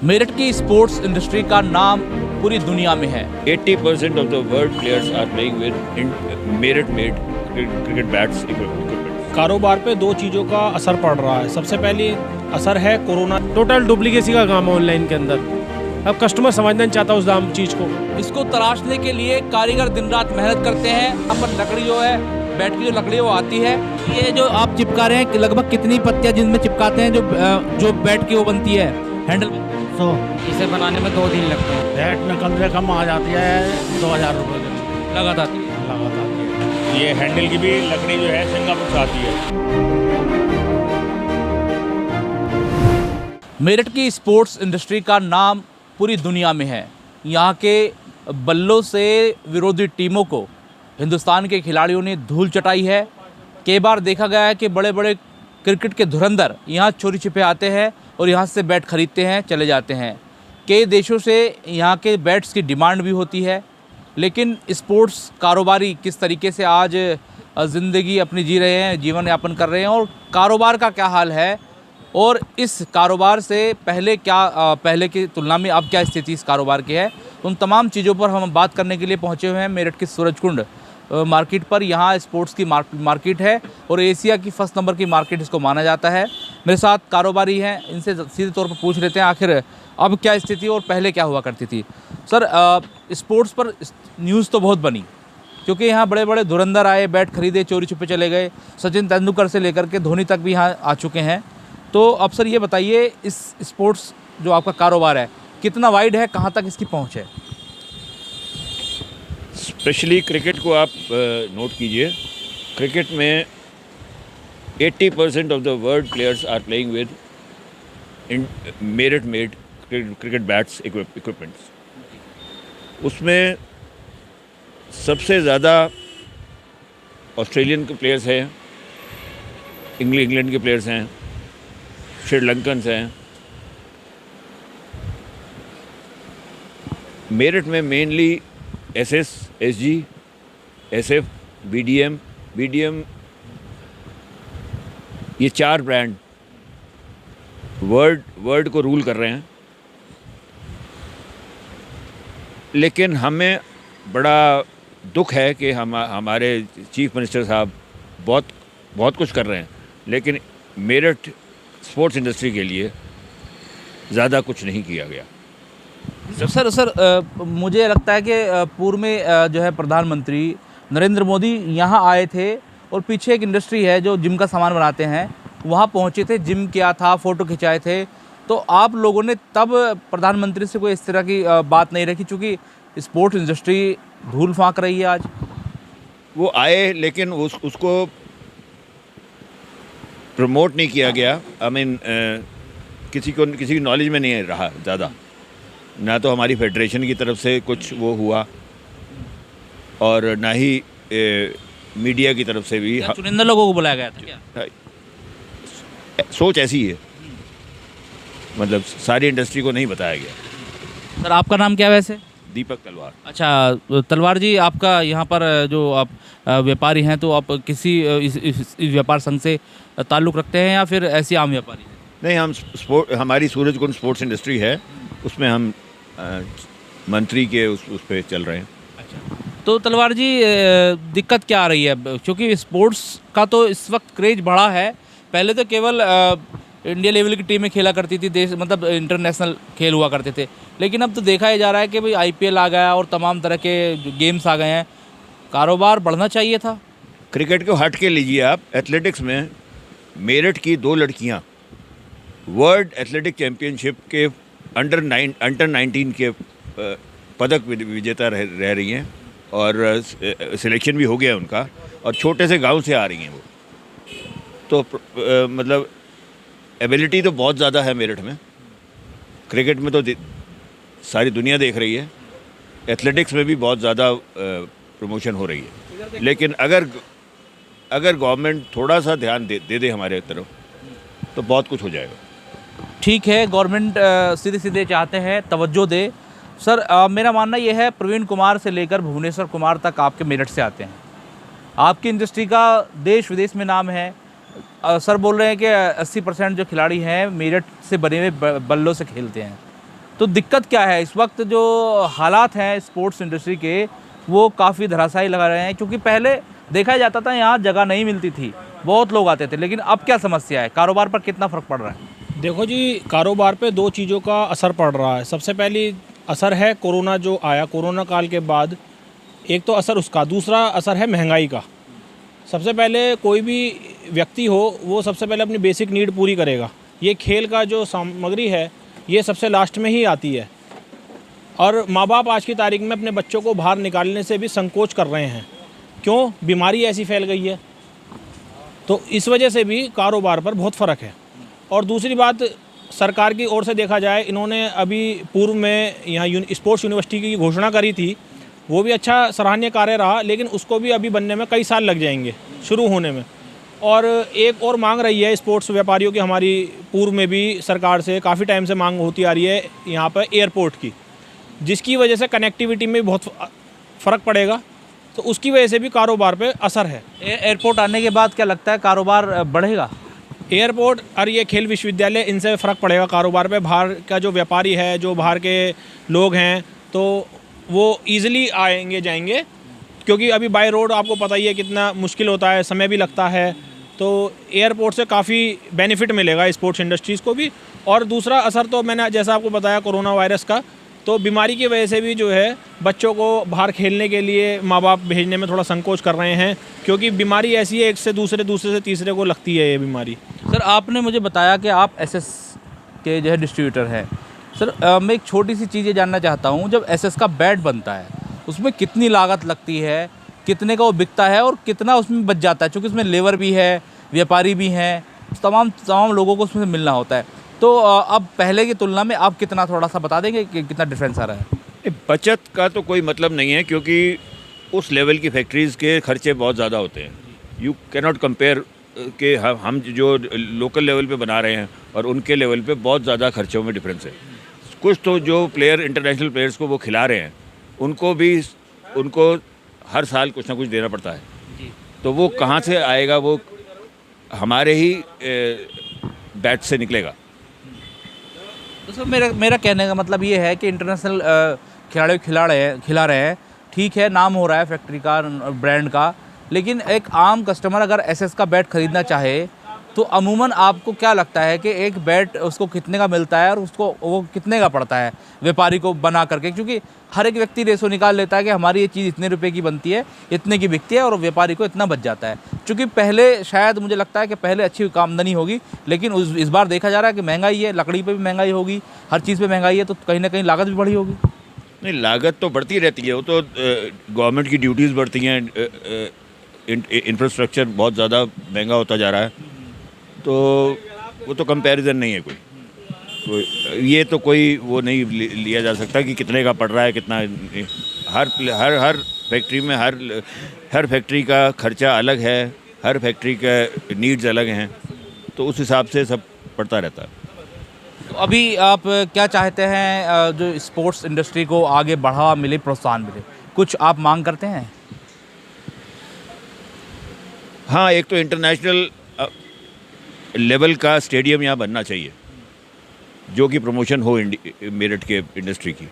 मेरठ की sports industry का नाम पूरी दुनिया में है। 80% of the world players are playing with in Merit-made cricket bats equipment. कारोबार पे दो चीज़ों का असर पड़ रहा है। सबसे पहले असर है कोरोना। टोटल डुप्लीकेसी का काम है ऑनलाइन के अंदर। अब कस्टमर समझना नहीं चाहता उस दाम चीज़ को। इसको तराशने के लिए कारीगर दिन रात मेहनत करते हैं। यहाँ पर लकड़ी जो है, बैट की जो लकड़ी वो आती है। ये जो आप चिपका रहे हैं, लगभग कितनी पत्तियां जिनमें चिपकाते हैं जो बैट की वो बनती है हैंडल? इसे बनाने में 2 दिन लगते हैं। बैट में कम से कम आ जाती है 2000 रुपये की लगातार लगातार। ये हैंडल की भी लकड़ी जो है सिंगापुर से आती है। मेरठ की स्पोर्ट्स इंडस्ट्री का नाम पूरी दुनिया में है। यहाँ के बल्लों से विरोधी टीमों को हिंदुस्तान के खिलाड़ियों ने धूल चटाई है। कई बार देखा गया है कि बड़े बड़े क्रिकेट के धुरंधर यहाँ चोरी छिपे आते हैं और यहाँ से बैट खरीदते हैं, चले जाते हैं। कई देशों से यहाँ के बैट्स की डिमांड भी होती है, लेकिन स्पोर्ट्स कारोबारी किस तरीके से आज ज़िंदगी अपनी जी रहे हैं, जीवन यापन कर रहे हैं, और कारोबार का क्या हाल है, और इस कारोबार से पहले की तुलना में अब क्या स्थिति इस कारोबार की है, उन तमाम चीज़ों पर हम बात करने के लिए पहुँचे हुए हैं मेरठ की सूरजकुंड मार्केट पर। यहाँ स्पोर्ट्स की मार्केट है और एशिया की फर्स्ट नंबर की मार्केट इसको माना जाता है। मेरे साथ कारोबारी हैं, इनसे सीधे तौर पर पूछ लेते हैं आखिर अब क्या स्थिति और पहले क्या हुआ करती थी। सर, स्पोर्ट्स पर न्यूज़ तो बहुत बनी, क्योंकि यहाँ बड़े बड़े धुरंधर आए, बैट खरीदे, चोरी छुपे चले गए। सचिन तेंदुलकर से लेकर के धोनी तक भी यहाँ आ चुके हैं। तो अब सर ये बताइए, इस स्पोर्ट्स जो आपका कारोबार है कितना वाइड है, कहाँ तक इसकी पहुँच है? स्पेशली क्रिकेट को आप नोट कीजिए। क्रिकेट में 80% of the world players are playing with in Merit-made cricket bats equipments. उसमें सबसे ज़्यादा ऑस्ट्रेलियन के प्लेयर्स हैं, इंग्लैंड के प्लेयर्स हैं, श्रीलंकन्स हैं। मेरठ में mainly SS, SG, SF, BDM, ये 4 ब्रांड वर्ल्ड को रूल कर रहे हैं। लेकिन हमें बड़ा दुख है कि हमारे चीफ मिनिस्टर साहब बहुत कुछ कर रहे हैं, लेकिन मेरठ स्पोर्ट्स इंडस्ट्री के लिए ज़्यादा कुछ नहीं किया गया। सर, मुझे लगता है कि पूर्व में जो है प्रधानमंत्री नरेंद्र मोदी यहाँ आए थे और पीछे एक इंडस्ट्री है जो जिम का सामान बनाते हैं, वहाँ पहुँचे थे, जिम किया था, फ़ोटो खिंचाए थे। तो आप लोगों ने तब प्रधानमंत्री से कोई इस तरह की बात नहीं रखी, चूँकि स्पोर्ट्स इंडस्ट्री धूल फाँक रही है आज? वो आए, लेकिन उसको प्रमोट नहीं किया गया। किसी की नॉलेज में नहीं रहा ज़्यादा, ना तो हमारी फेडरेशन की तरफ से कुछ वो हुआ और ना ही मीडिया की तरफ से भी। चुनिंदा लोगों को बुलाया गया था क्या? सोच ऐसी है, मतलब सारी इंडस्ट्री को नहीं बताया गया। सर, आपका नाम क्या है वैसे? दीपक तलवार। अच्छा तलवार जी, आपका यहाँ पर जो आप व्यापारी हैं, तो आप किसी इस व्यापार संघ से ताल्लुक़ रखते हैं या फिर ऐसी आम व्यापारी हैं? नहीं, हम हमारी सूरजकुंड स्पोर्ट्स इंडस्ट्री है, उसमें हम मंत्री के उस पर चल रहे हैं। अच्छा, तो तलवार जी, दिक्कत क्या आ रही है? क्योंकि स्पोर्ट्स का तो इस वक्त क्रेज बढ़ा है। पहले तो केवल इंडिया लेवल की टीमें खेला करती थी, देश मतलब इंटरनेशनल खेल हुआ करते थे, लेकिन अब तो देखा ही जा रहा है कि भाई आईपीएल आ गया और तमाम तरह के गेम्स आ गए हैं। कारोबार बढ़ना चाहिए था। क्रिकेट को हट के लीजिए आप, एथलेटिक्स में मेरठ की 2 लड़कियां वर्ल्ड एथलेटिक चैम्पियनशिप के अंडर 19 के पदक विजेता रह रही हैं, और सिलेक्शन भी हो गया उनका, और छोटे से गांव से आ रही हैं वो। तो मतलब एबिलिटी तो बहुत ज़्यादा है मेरठ में। क्रिकेट में तो सारी दुनिया देख रही है, एथलेटिक्स में भी बहुत ज़्यादा प्रमोशन हो रही है। लेकिन अगर गवर्नमेंट थोड़ा सा ध्यान दे हमारे तरफ, तो बहुत कुछ हो जाएगा। ठीक है, गवर्नमेंट सीधे चाहते हैं तवज्जो दे। सर, मेरा मानना ये है, प्रवीण कुमार से लेकर भुवनेश्वर कुमार तक आपके मेरठ से आते हैं। आपकी इंडस्ट्री का देश विदेश में नाम है। सर बोल रहे हैं कि 80% जो खिलाड़ी हैं मेरठ से बने हुए बल्लों से खेलते हैं। तो दिक्कत क्या है इस वक्त? जो हालात हैं स्पोर्ट्स इंडस्ट्री के वो काफ़ी धराशायी लगा रहे हैं, क्योंकि पहले देखा जाता था यहाँ जगह नहीं मिलती थी, बहुत लोग आते थे, लेकिन अब क्या समस्या है? कारोबार पर कितना फ़र्क पड़ रहा है? देखो जी, कारोबार पे दो चीज़ों का असर पड़ रहा है। सबसे पहली असर है कोरोना जो आया, कोरोना काल के बाद एक तो असर उसका, दूसरा असर है महंगाई का। सबसे पहले कोई भी व्यक्ति हो वो सबसे पहले अपनी बेसिक नीड पूरी करेगा। ये खेल का जो सामग्री है ये सबसे लास्ट में ही आती है, और माँ बाप आज की तारीख में अपने बच्चों को बाहर निकालने से भी संकोच कर रहे हैं। क्यों? बीमारी ऐसी फैल गई है, तो इस वजह से भी कारोबार पर बहुत फ़र्क है। और दूसरी बात, सरकार की ओर से देखा जाए, इन्होंने अभी पूर्व में यहाँ स्पोर्ट्स यूनिवर्सिटी की घोषणा करी थी, वो भी अच्छा सराहनीय कार्य रहा, लेकिन उसको भी अभी बनने में कई साल लग जाएंगे, शुरू होने में। और एक और मांग रही है स्पोर्ट्स व्यापारियों की, हमारी पूर्व में भी सरकार से काफ़ी टाइम से मांग होती आ रही है यहाँ पर एयरपोर्ट की, जिसकी वजह से कनेक्टिविटी में बहुत फ़र्क पड़ेगा, तो उसकी वजह से भी कारोबार पे असर है। एयरपोर्ट आने के बाद क्या लगता है कारोबार बढ़ेगा? एयरपोर्ट और ये खेल विश्वविद्यालय, इनसे फ़र्क पड़ेगा कारोबार पे। बाहर का जो व्यापारी है, जो बाहर के लोग हैं, तो वो ईज़िली आएंगे जाएंगे, क्योंकि अभी बाय रोड आपको पता ही है कितना मुश्किल होता है, समय भी लगता है। तो एयरपोर्ट से काफ़ी बेनिफिट मिलेगा स्पोर्ट्स इंडस्ट्रीज़ को भी। और दूसरा असर तो मैंने जैसा आपको बताया कोरोना वायरस का, तो बीमारी की वजह से भी जो है बच्चों को बाहर खेलने के लिए माँ बाप भेजने में थोड़ा संकोच कर रहे हैं, क्योंकि बीमारी ऐसी है, एक से दूसरे, दूसरे से तीसरे को लगती है ये बीमारी। सर, आपने मुझे बताया कि आप एसएस के जो है डिस्ट्रीब्यूटर हैं। सर, मैं एक छोटी सी चीज़ ये जानना चाहता हूँ, जब एसएस का बैट बनता है उसमें कितनी लागत लगती है, कितने का वो बिकता है और कितना उसमें बच जाता है? क्योंकि उसमें लेबर भी है, व्यापारी भी हैं, तमाम लोगों को उसमें मिलना होता है। तो अब पहले की तुलना में आप कितना, थोड़ा सा बता देंगे कि कितना डिफरेंस आ रहा है? बचत का तो कोई मतलब नहीं है, क्योंकि उस लेवल की फैक्ट्रीज़ के खर्चे बहुत ज़्यादा होते हैं। यू कैन नॉट कंपेयर कि हम जो लोकल लेवल पे बना रहे हैं और उनके लेवल पे बहुत ज़्यादा खर्चों में डिफरेंस है। कुछ तो जो प्लेयर, इंटरनेशनल प्लेयर्स को वो खिला रहे हैं, उनको हर साल कुछ ना कुछ देना पड़ता है, तो वो कहाँ से आएगा? वो हमारे ही बैट से निकलेगा। तो सर, मेरा कहने का मतलब ये है कि इंटरनेशनल खिलाड़ी खिला रहे हैं, ठीक है, नाम हो रहा है फैक्ट्री का, ब्रांड का, लेकिन एक आम कस्टमर अगर एसएस का बैट ख़रीदना चाहे तो अमूमन आपको क्या लगता है कि एक बैट उसको कितने का मिलता है और उसको वो कितने का पड़ता है व्यापारी को बना करके? क्योंकि हर एक व्यक्ति रेशो निकाल लेता है कि हमारी ये चीज़ इतने रुपए की बनती है, इतने की बिकती है, और व्यापारी को इतना बच जाता है। क्योंकि पहले शायद मुझे लगता है कि पहले अच्छी आमदनी होगी, लेकिन इस बार देखा जा रहा है कि महंगाई है, लकड़ी पर भी महंगाई होगी, हर चीज़ पर महंगाई है, तो कहीं ना कहीं लागत भी बढ़ी होगी। नहीं, लागत तो बढ़ती रहती है, वो तो गवर्नमेंट की ड्यूटीज़ बढ़ती हैं, इंफ्रास्ट्रक्चर बहुत ज़्यादा महंगा होता जा रहा है, तो वो तो कंपैरिजन नहीं है कोई ये तो कोई वो नहीं लिया जा सकता कि कितने का पड़ रहा है, कितना। हर फैक्ट्री में हर फैक्ट्री का खर्चा अलग है, हर फैक्ट्री का नीड्स अलग हैं, तो उस हिसाब से सब पड़ता रहता है। तो अभी आप क्या चाहते हैं जो स्पोर्ट्स इंडस्ट्री को आगे बढ़ावा मिले, प्रोत्साहन मिले, कुछ आप मांग करते हैं? हाँ, एक तो इंटरनेशनल लेवल का स्टेडियम यहाँ बनना चाहिए, जो कि प्रमोशन हो मेरठ के इंडस्ट्री की।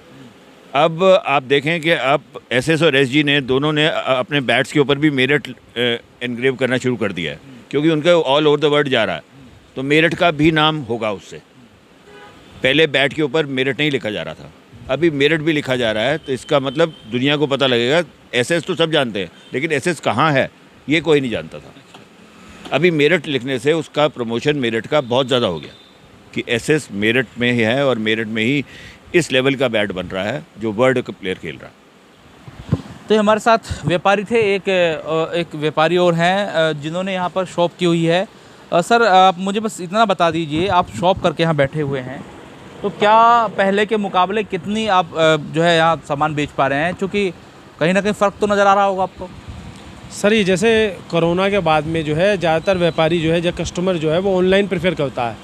अब आप देखें कि अब एसएस और एसजी ने दोनों ने अपने बैट्स के ऊपर भी मेरठ एनग्रेव करना शुरू कर दिया है, क्योंकि उनका ऑल ओवर द वर्ल्ड जा रहा है, तो मेरठ का भी नाम होगा उससे। पहले बैट के ऊपर मेरठ नहीं लिखा जा रहा था, अभी मेरठ भी लिखा जा रहा है, तो इसका मतलब दुनिया को पता लगेगा। एसएस तो सब जानते हैं, लेकिन एसएस कहाँ है ये कोई नहीं जानता था। अभी मेरठ लिखने से उसका प्रमोशन मेरठ का बहुत ज़्यादा हो गया कि एसएस मेरठ में ही है और मेरठ में ही इस लेवल का बैट बन रहा है जो वर्ल्ड का प्लेयर खेल रहा है। तो हमारे साथ व्यापारी थे, एक व्यापारी और हैं जिन्होंने यहाँ पर शॉप की हुई है। सर, आप मुझे बस इतना बता दीजिए, आप शॉप करके यहाँ बैठे हुए हैं, तो क्या पहले के मुकाबले कितनी आप जो है यहाँ सामान बेच पा रहे हैं? क्योंकि कहीं ना कहीं फ़र्क तो नज़र आ रहा होगा आपको। सर, ये जैसे कोरोना के बाद में जो है ज़्यादातर व्यापारी जो है, जो कस्टमर जो है वो ऑनलाइन प्रेफर करता है,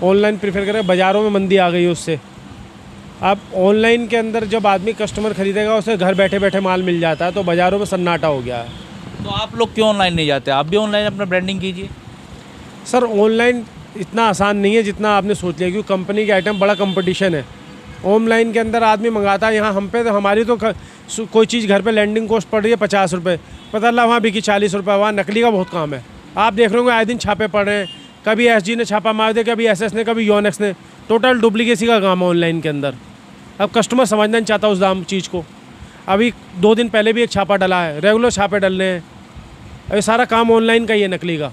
ऑनलाइन प्रेफर करें। बाज़ारों में मंदी आ गई है उससे। अब ऑनलाइन के अंदर जब आदमी कस्टमर ख़रीदेगा उसे घर बैठे बैठे माल मिल जाता है, तो बाज़ारों में सन्नाटा हो गया है। तो आप लोग क्यों ऑनलाइन नहीं जाते? आप भी ऑनलाइन अपना ब्रांडिंग कीजिए। सर, ऑनलाइन इतना आसान नहीं है जितना आपने सोच लिया, क्योंकि कंपनी के आइटम बड़ा कंपटीशन है, ऑनलाइन के अंदर आदमी मंगाता है, यहाँ हम पे तो हमारी तो कोई चीज़ घर पे लैंडिंग कॉस्ट पड़ रही है 50 रुपये, पता अल्लाह वहाँ बिकी 40 रुपये, वहाँ नकली का बहुत काम है। आप देख रहे होंगे आए दिन छापे पड़ रहे हैं, कभी एसजी ने छापा मार दिया, कभी एसएस ने, कभी योनेक्स ने, टोटल डुप्लीकेसी का काम है ऑनलाइन के अंदर। अब कस्टमर समझना नहीं चाहता उस दाम चीज़ को। अभी 2 दिन पहले भी एक छापा डला है, रेगुलर छापे डल रहे हैं। ये सारा काम ऑनलाइन का ही है, नकली का।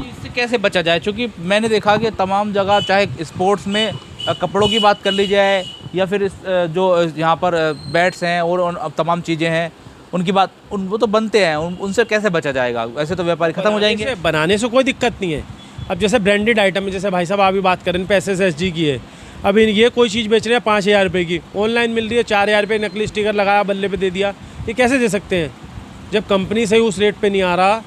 इससे कैसे बचा जाए? क्योंकि मैंने देखा कि तमाम जगह, चाहे स्पोर्ट्स में कपड़ों की बात कर ली जाए या फिर जो यहाँ पर बैट्स हैं और तमाम चीज़ें हैं उनकी बात, वो तो बनते हैं, उनसे कैसे बचा जाएगा? ऐसे तो व्यापारी ख़त्म हो जाएंगे। बनाने से कोई दिक्कत नहीं है। अब जैसे ब्रांडेड आइटम है, जैसे भाई साहब आप भी बात करें, पैसे से SG की है, अभी ये कोई चीज़ बेच रहे हैं 5000 रुपये की, ऑनलाइन मिल रही है 4000 रुपये, नकली स्टिकर लगाया बल्ले पे दे दिया, ये कैसे दे सकते हैं? जब कंपनी से ही उस रेट पे नहीं आ रहा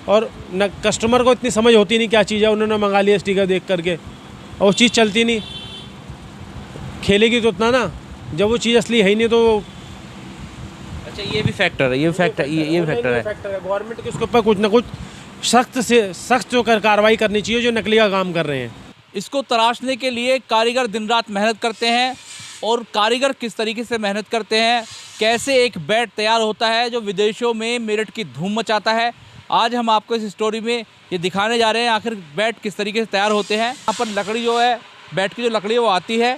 और न कस्टमर को इतनी समझ होती नहीं क्या चीज़ है, उन्होंने मंगा लिया स्टिकर देख करके और वो चीज़ चलती नहीं, खेलेगी तो उतना ना, जब वो चीज़ असली है ही नहीं तो। अच्छा, ये भी फैक्टर है, ये फैक्टर है। गवर्नमेंट के उसके ऊपर कुछ ना कुछ सख्त से सख्त जो कार्रवाई करनी चाहिए जो नकली का काम कर रहे हैं। इसको तराशने के लिए कारीगर दिन रात मेहनत करते हैं, और कारीगर किस तरीके से मेहनत करते हैं, कैसे एक बैट तैयार होता है जो विदेशों में मेरठ की धूम मचाता है। आज हम आपको इस स्टोरी में ये दिखाने जा रहे हैं आखिर बैट किस तरीके से तैयार होते हैं। यहाँ पर लकड़ी जो है, बैट की जो लकड़ी है वो आती है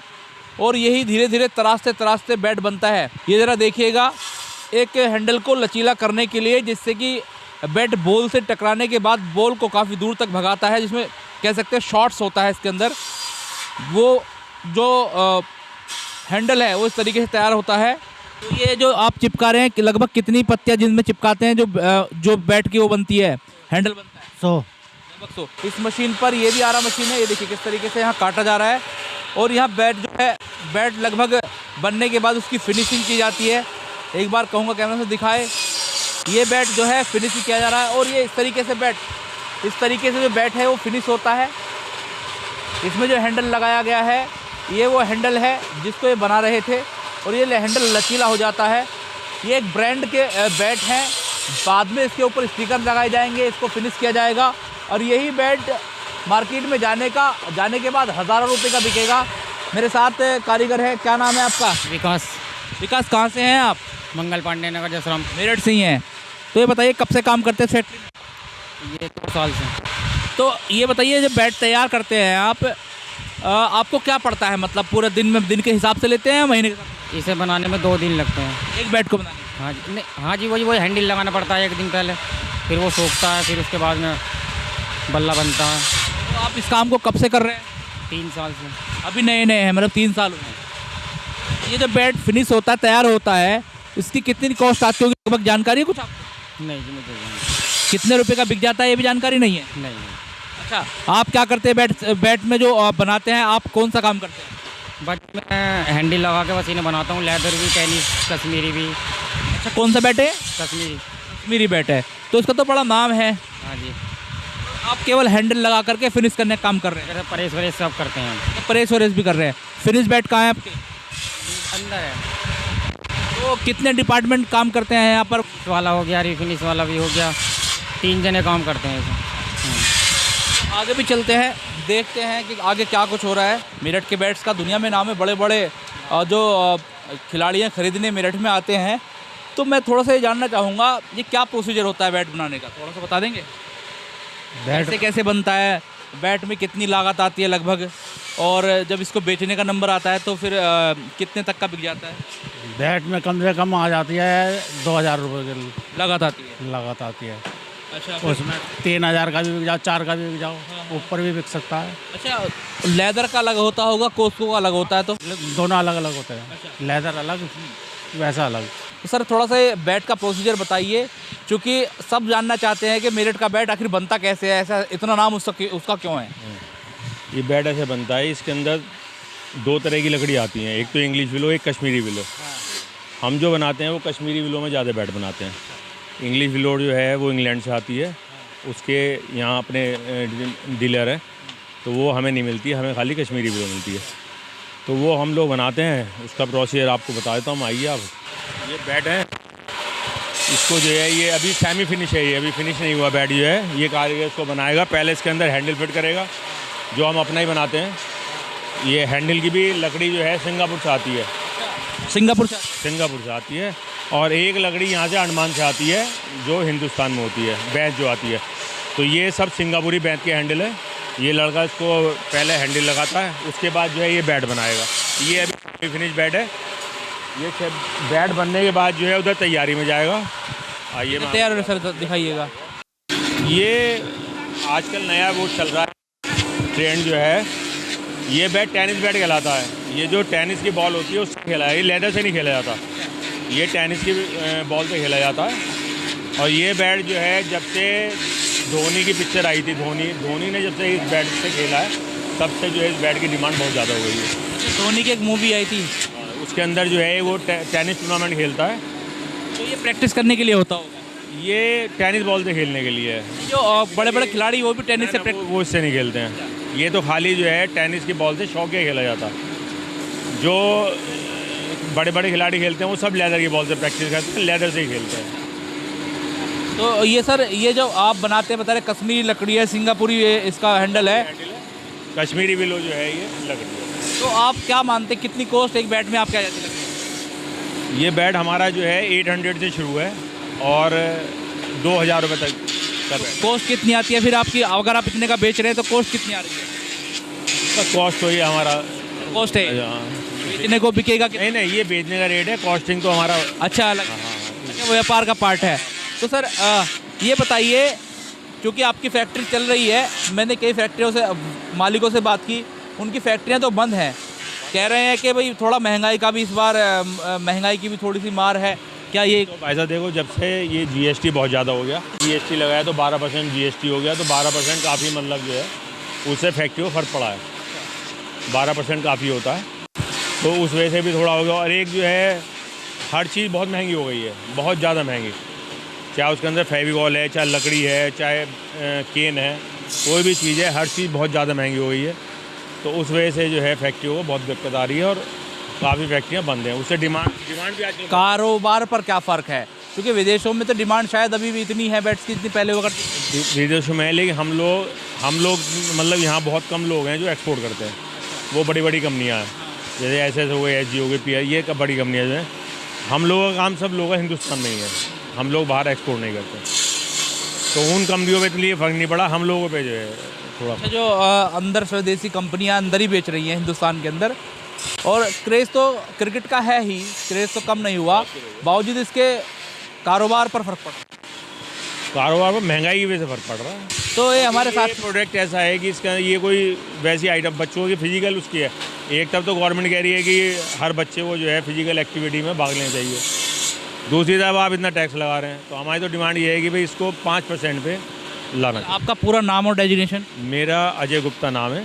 और यही धीरे धीरे तराशते तराशते बैट बनता है। ये ज़रा देखिएगा, एक हैंडल को लचीला करने के लिए, जिससे कि बैट बॉल से टकराने के बाद बॉल को काफ़ी दूर तक भगाता है, जिसमें कह सकते हैं शॉट्स होता है इसके अंदर। वो जो हैंडल है वो इस तरीके से तैयार होता है। तो ये जो आप चिपका रहे हैं, लगभग कितनी पत्तियां जिनमें चिपकाते हैं जो बैट की वो बनती है, हैंडल बनता है? 100। लगभग 100। इस मशीन पर ये भी आरा मशीन है, ये देखिए किस तरीके से यहाँ काटा जा रहा है। और यहाँ बैट जो है, बैट लगभग बनने के बाद उसकी फिनिशिंग की जाती है। एक बार कहूँगा कैमरा से दिखाए, ये बैट जो है फिनिशिंग किया जा रहा है। और ये इस तरीके से जो बैट है वो फिनिश होता है। इसमें जो हैंडल लगाया गया है, ये वो हैंडल है जिसको ये बना रहे थे, और ये हैंडल लचीला हो जाता है। ये एक ब्रांड के बैट हैं, बाद में इसके ऊपर स्टिकर लगाए जाएंगे, इसको फिनिश किया जाएगा और यही बैट मार्केट में जाने के बाद हज़ारों रुपये का बिकेगा। मेरे साथ कारीगर है, क्या नाम है आपका? विकास, कहाँ से हैं आप? मंगल पांडे नगर, जसराम। मेरठ से ही हैं। तो ये बताइए कब से काम करते हैं फैक्ट्री में? ये 2 साल से। तो ये बताइए, जब बैट तैयार करते हैं आप, आपको क्या पड़ता है? मतलब पूरे दिन के हिसाब से लेते हैं या महीने के हिसाब इसे बनाने में 2 दिन लगते हैं। से? एक बैट को बनाने में? हाँ जी, नहीं, हाँ जी, वही हैंडल लगाना पड़ता है 1 दिन पहले, फिर वो सूखता है, फिर उसके बाद में बल्ला बनता है। तो आप इस काम को कब से कर रहे हैं? 3 साल से। अभी नए हैं, मतलब 3 साल हुए हैं। ये जो बैट फिनिश होता है, तैयार होता है, इसकी कितनी कॉस्ट आती होगी, लगभग जानकारी है कुछ आपको? नहीं जी, मुझे नहीं। कितने रुपए का बिक जाता है ये भी जानकारी नहीं है? नहीं। अच्छा, आप क्या करते हैं बैट में जो आप बनाते हैं, आप कौन सा काम करते हैं? बट मैं हैंडल लगा के बस इन्हें बनाता हूँ, लेदर भी, टेनिस, कश्मीरी भी। अच्छा, कौन सा बैट है? कश्मीरी बैट है, तो इसका तो बड़ा नाम है। हाँ जी। आप केवल हैंडल लगा करके फिनिश करने का काम कर रहे हैं? जैसे प्रेस वरेस सब करते हैं। प्रेस वरेस भी कर रहे हैं। फिनिश बैट कहाँ है आपके? अंदर है। तो कितने डिपार्टमेंट काम करते हैं यहाँ पर? वाला हो गया, रिफिनिश वाला भी हो गया, 3 जने काम करते हैं इसमें। आगे भी चलते हैं, देखते हैं कि आगे क्या कुछ हो रहा है। मेरठ के बैट्स का दुनिया में नाम है, बड़े बड़े जो खिलाड़ियाँ खरीदने मेरठ में आते हैं। तो मैं थोड़ा सा ये जानना चाहूँगा, ये क्या प्रोसीजर होता है बैट बनाने का, थोड़ा सा बता देंगे? बैट कैसे बनता है, बैट में कितनी लागत आती है लगभग, और जब इसको बेचने का नंबर आता है तो फिर कितने तक का बिक जाता है? बैट में कम से कम आ जाती है 2000 रुपये की लागत आती है। लागत आती है। अच्छा, उसमें 3000 का भी बिक जाओ, 4 का भी बिक जाओ, ऊपर भी बिक सकता है। अच्छा, लेदर का अलग होता होगा, कोस्को का अलग होता है, तो दोनों अलग अलग होते हैं। लेदर अलग, वैसा अलग। तो सर थोड़ा सा ये बैट का प्रोसीजर बताइए, क्योंकि सब जानना चाहते हैं कि मेरठ का बैट आखिर बनता कैसे है, ऐसा इतना नाम उसका क्यों है? ये बैट ऐसे बनता है, इसके अंदर 2 तरह की लकड़ी आती हैं, एक तो इंग्लिश विलो, एक कश्मीरी विलो। हम जो बनाते हैं वो कश्मीरी विलो में ज़्यादा बैट बनाते हैं। इंग्लिश विलो जो है वो इंग्लैंड से आती है, उसके यहाँ अपने डीलर है, तो वो हमें नहीं मिलती, हमें खाली कश्मीरी विलो मिलती है। तो वो हम लोग बनाते हैं, उसका प्रोसीजर आपको बता देता हूँ, आइए आप। ये बैट है, इसको जो है ये अभी सेमी फिनिश है, ये अभी फिनिश नहीं हुआ बैट जो है, ये कारीगर इसको बनाएगा। पहले इसके अंदर हैंडल फिट करेगा, जो हम अपना ही बनाते हैं। ये हैंडल की भी लकड़ी जो है सिंगापुर से आती है, सिंगापुर से? सिंगापुर से आती है। और एक लकड़ी यहाँ से अंडमान से आती है जो हिंदुस्तान में होती है, बैंत जो आती है। तो ये सब सिंगापुरी बैंत के हैंडल है। ये लड़का इसको पहले हैंडल लगाता है, उसके बाद जो है ये बैट बनाएगा। ये अभी फिनिश बैट है। ये बैट बनने के बाद जो है उधर तैयारी में जाएगा। आइए मैं तैयार हो सर, दिखाइएगा। ये आजकल नया वो चल रहा है ट्रेंड जो है, ये बैट टेनिस बैट कहलाता है। ये जो टेनिस की बॉल होती है उससे खेला है, ये लेदर से नहीं खेला जाता, ये टेनिस की बॉल से खेला जाता है। और ये बैट जो है जब से धोनी की पिक्चर आई थी, धोनी ने जब से इस बैट से खेला है तब से जो है इस बैट की डिमांड बहुत ज़्यादा हो गई है। धोनी की एक मूवी आई थी, उसके अंदर जो है वो टेनिस टूर्नामेंट खेलता है। तो ये प्रैक्टिस करने के लिए होता होगा? ये टेनिस बॉल से खेलने के लिए है। जो बड़े बड़े खिलाड़ी वो भी टेनिस से वो इससे नहीं खेलते हैं। ये तो खाली जो है टेनिस की बॉल से शौक खेला जाता है। जो बड़े बड़े खिलाड़ी खेलते हैं वो सब लेदर की बॉल से प्रैक्टिस करते हैं, लेदर से ही खेलते हैं। तो ये सर, ये जो आप बनाते हैं बता रहे कश्मीरी लकड़ी है, सिंगापुरी इसका हैंडल है, कश्मीरी विलो जो है ये लकड़ी है। तो आप क्या मानते हैं कितनी कॉस्ट एक बैट में आप क्या जाती है? ये बैट हमारा जो है 800 से शुरू है और 2000 रुपये तक का बैट। कॉस्ट कितनी आती है फिर आपकी? अगर आप इतने का बेच रहे हैं तो कॉस्ट कितनी आ रही है? इसका कॉस्ट तो ये हमारा कॉस्ट है, हाँ। बेचने को बिकेगा नहीं नहीं, ये बेचने का रेट है, कॉस्टिंग तो हमारा अच्छा अलग, अच्छा व्यापार का पार्ट है। तो सर ये बताइए, क्योंकि आपकी फैक्ट्री चल रही है, मैंने कई फैक्ट्रियों से मालिकों से बात की, उनकी फैक्ट्रियां तो बंद हैं, कह रहे हैं कि भाई थोड़ा महंगाई का भी इस बार महंगाई की भी थोड़ी सी मार है, क्या ये? तो ऐसा देखो, जब से ये जीएसटी बहुत ज़्यादा हो गया, जीएसटी लगाया तो 12% जीएसटी हो गया, तो 12% काफ़ी मतलब जो है उससे फैक्ट्री को फर्क पड़ा है। 12% काफ़ी होता है, तो उस वजह से भी थोड़ा हो गया। और एक जो है हर चीज़ बहुत महंगी हो गई है, बहुत ज़्यादा महंगी, चाहे उसके अंदर फेविकॉल है, चाहे लकड़ी है, चाहे केन है, कोई भी चीज़ है, हर चीज़ बहुत ज़्यादा महंगी हो गई है। तो उस वजह से जो है फैक्ट्रियों को बहुत दिक्कत आ रही है और काफ़ी फैक्ट्रियाँ बंद हैं। उससे डिमांड भी आजकल कारोबार पर क्या फ़र्क है? क्योंकि विदेशों में तो डिमांड शायद अभी भी इतनी है बैट्स की जितनी पहले हुआ करती। विदेशों में, लेकिन हम लोग मतलब यहाँ बहुत कम लोग हैं जो एक्सपोर्ट करते हैं। वो बड़ी बड़ी कंपनियाँ हैं, जैसे ऐसे हो गए, SG हो गए, PR, ये बड़ी कंपनियाँ जो हैं। हम लोगों का काम, सब लोग हिंदुस्तान में ही है, हम लोग बाहर एक्सपोर्ट नहीं करते। तो उन कंपनियों पे इसलिए फ़र्क नहीं पड़ा, हम लोगों पे जो है थोड़ा। जो अंदर स्वदेशी कंपनियां अंदर ही बेच रही हैं हिंदुस्तान के अंदर, और क्रेज़ तो क्रिकेट का है ही, क्रेज़ तो कम नहीं हुआ, बावजूद इसके कारोबार पर फ़र्क पड़ा। कारोबार पर महंगाई की वजह से फ़र्क पड़ रहा है। तो ये हमारे साथ प्रोडक्ट ऐसा है कि इसका ये कोई वैसी आइटम बच्चों की फिजिकल उसकी है। एक तरफ तो गवर्नमेंट कह रही है कि हर बच्चे को जो है फिजिकल एक्टिविटी में भाग लेना चाहिए, दूसरी तरफ आप इतना टैक्स लगा रहे हैं। तो हमारी तो डिमांड ये है कि भाई इसको 5% पे लाना चाहिए। आपका पूरा नाम और डेजिग्नेशन? मेरा अजय गुप्ता नाम है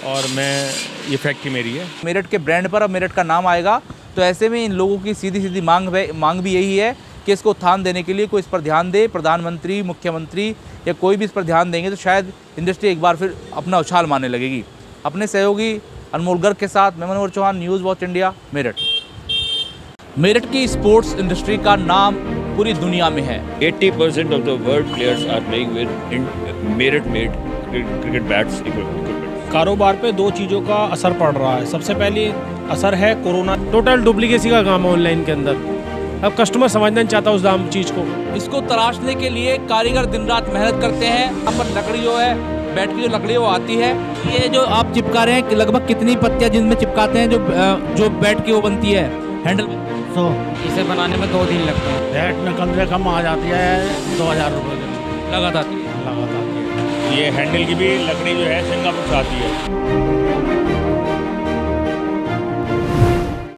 और मैं ये फैक्ट्री मेरी है। मेरठ के ब्रांड पर अब मेरठ का नाम आएगा, तो ऐसे में इन लोगों की सीधी सीधी मांग भी यही है कि इसको उत्थान देने के लिए कोई इस पर ध्यान दे, प्रधानमंत्री, मुख्यमंत्री या कोई भी इस पर ध्यान देंगे तो शायद इंडस्ट्री एक बार फिर अपना उछाल मारने लगेगी। अपने सहयोगी अनमोल गर्ग के साथ मैं Manohar Chauhan, news watch India, Meerut. Meerut की स्पोर्ट्स इंडस्ट्री का नाम पूरी दुनिया में है। 80% of the world players are playing with Merit-made cricket bats equipment. कारोबार पे दो चीज़ों का असर पड़ रहा है। सबसे पहली असर है कोरोना। टोटल डुप्लीकेसी का काम है ऑनलाइन के अंदर। अब कस्टमर समझना नहीं चाहता उस दाम चीज़ को। इसको तराशने के लिए कारीगर दिन रात मेहनत करते हैं। यहाँ पर लकड़ी जो है, बैट की जो लकड़ी है वो आती है। ये जो आप चिपका रहे हैं, लगभग कितनी पत्तियाँ जिनमें चिपकाते हैं जो बैट की वो बनती है हैंडल? तो इसे बनाने में 2 दिन लगते हैं। बैट में कम से कम आ जाती है 2000 रुपये की लगातार लागत आती है। ये हैंडल की भी लकड़ी जो है सिंगापुर से आती है।